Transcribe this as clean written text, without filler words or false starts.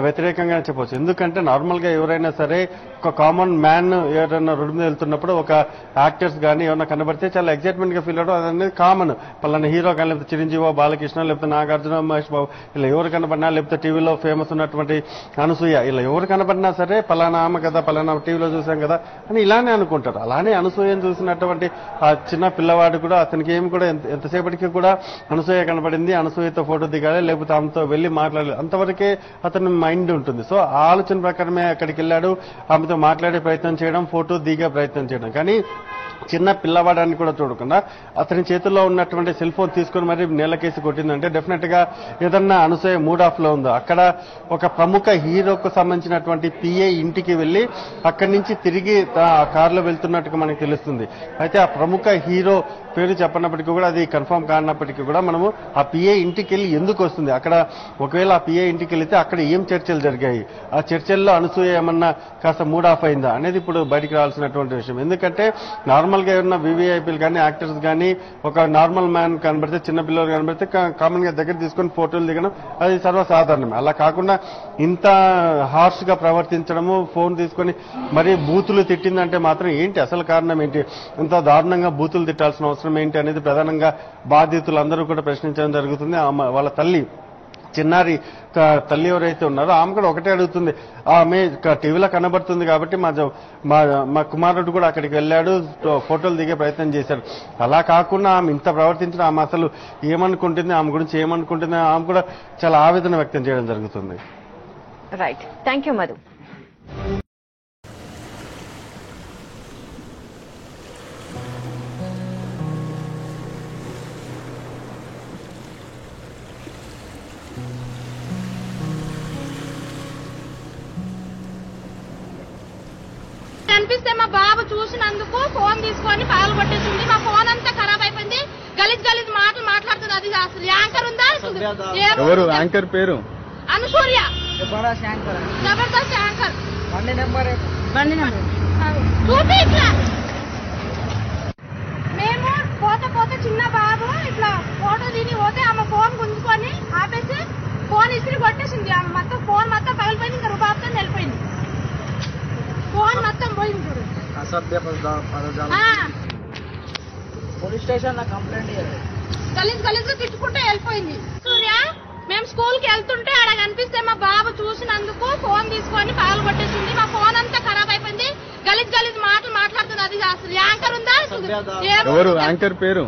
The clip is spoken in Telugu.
వ్యతిరేకంగా చెప్పవచ్చు. ఎందుకంటే నార్మల్ గా ఎవరైనా సరే ఒక కామన్ మ్యాన్ ఎవరైనా రోడ్డు మీద వెళ్తున్నప్పుడు ఒక యాక్టర్స్ కానీ ఎవరైనా కనబడితే చాలా ఎక్సైట్మెంట్ గా ఫీల్ అవడం అనేది కామన్. పలానా హీరో కానీ లేకపోతే చిరంజీవి, బాలకృష్ణ, లేకపోతే నాగార్జున, మహేష్ బాబు ఇలా ఎవరు కనబడినా, లేకపోతే టీవీలో ఫేమస్ ఉన్నటువంటి అనసూయ ఇలా ఎవరు కనబడినా సరే పలానా ఆమె కదా, పలానా టీవీలో చూసాం కదా అని ఇలానే అనుకుంటారు. అలానే అనసూయను చూసినటువంటి ఆ చిన్న పిల్లవాడు కూడా అతనికి ఏమి కూడా ఎంతసేపటికి కూడా అనసూయ కనబడింది, అనసూయతో ఫోటో దిగాలి, లేకపోతే ఆమెతో వెళ్లి మాట్లాడాలి, అంతవరకే అతని మైండ్ ఉంటుంది. సో ఆ ఆలోచన ప్రకారమే అక్కడికి వెళ్ళాడు, ఆమెతో మాట్లాడే ప్రయత్నం చేయడం, ఫోటో దిగే ప్రయత్నం చేయడం. కానీ చిన్న పిల్లవాడాన్ని కూడా చూడకుండా అతని చేతుల్లో ఉన్నటువంటి సెల్ ఫోన్ తీసుకుని మరి నేలకేసి కొట్టిందంటే డెఫినెట్ గా ఏదన్నా అనసూయ మూడ్ ఆఫ్ లో ఉందో. అక్కడ ఒక ప్రముఖ హీరోకు సంబంధించినటువంటి పిఏ ఇంటికి వెళ్లి అక్కడి నుంచి తిరిగి కారులో వెళ్తున్నట్టుగా మనకు తెలుస్తుంది. అయితే ఆ ప్రముఖ హీరో పేరు చెప్పనప్పటికీ కూడా అది కన్ఫర్మ్ కానప్పటికీ కూడా మనము ఆ పిఏ ఇంటికి వెళ్ళి ఎందుకు వస్తుంది, అక్కడ ఒకవేళ ఆ పిఏ ఇంటికి వెళితే అక్కడ ఏం చర్చలు జరిగాయి, ఆ చర్చల్లో అనసూయ ఏమన్నా కాస్త మూడ్ ఆఫ్ అయిందా అనేది ఇప్పుడు బయటికి రావాల్సినటువంటి విషయం. ఎందుకంటే నార్మల్ గా ఏమన్నా వివిఐపీలు కానీ యాక్టర్స్ కానీ ఒక నార్మల్ మ్యాన్ కనబడితే, చిన్న పిల్లలు కనబడితే కామన్ గా దగ్గర తీసుకొని ఫోటోలు దిగడం అది సర్వసాధారణమే. అలా కాకుండా ఇంత హార్ష్ గా ప్రవర్తించడము, ఫోన్ తీసుకొని మరీ బూతులు తిట్టిందంటే మాత్రం ఏంటి అసలు కారణం ఏంటి, ఇంత దారుణంగా బూతులు తిట్టాల్సిన అవసరం ఏంటి అనేది ప్రధానంగా బాధితులందరూ కూడా ప్రశ్నించడం జరుగుతుంది. వాళ్ళ తల్లి, చిన్నారి తల్లి ఎవరైతే ఉన్నారో ఆమె కూడా ఒకటే అడుగుతుంది, ఆమె టీవీలో కనబడుతుంది కాబట్టి మా కుమారుడు కూడా అక్కడికి వెళ్ళాడు, ఫోటోలు దిగే ప్రయత్నం చేశాడు. అలా కాకుండా ఆమె ఇంత ప్రవర్తించడం, ఆమె అసలు ఏమనుకుంటుంది, ఆమె గురించి ఏమనుకుంటుంది, ఆమె కూడా చాలా ఆవేదన వ్యక్తం చేయడం జరుగుతుంది. Right, thank you Madhu. కనిపిస్తే మా బాబు చూసినందుకు ఫోన్ తీసుకొని పగలు కొట్టేసింది. మా ఫోన్ అంతా ఖరాబ్ అయిపోయింది. గలీజ్ గలీజ్ మాటలు మాట్లాడుతుంది. అది అసలు యాంకర్ ఉందా? ఎవరు యాంకర్ పేరు? అనసూయ. జబర్దస్త్ యాంకర్. చూపి ఇట్లా మేము పోతే చిన్న బాబు ఇట్లా ఫోటో దిగి పోతే ఆమె ఫోన్ గుంజుకొని ఆపేసి ఫోన్ ఇస్త్రీ కొట్టేసింది. ఆమె మొత్తం ఫోన్ మొత్తం పగిలిపోయింది. ఇంకా రూపాయలతో వెళ్ళిపోయింది. ఫోన్ మొత్తం పోయింది. చూడు పోలీస్ స్టేషన్ లో కంప్లైంట్ గలీజ్ గలీజ్ తిట్టుకుంటే వెళ్ళిపోయింది. సూర్య, మేము స్కూల్ కి వెళ్తుంటే ఆడ కనిపిస్తే మా బాబు చూసినందుకు ఫోన్ తీసుకొని పగలు కొట్టేసింది. మా ఫోన్ అంతా ఖరాబ్ అయిపోయింది. గలీజ్ గలీజ్ మాటలు మాట్లాడుతుంది. అది అసలు యాంకర్ ఉందా? ఎవరు యాంకర్ పేరు?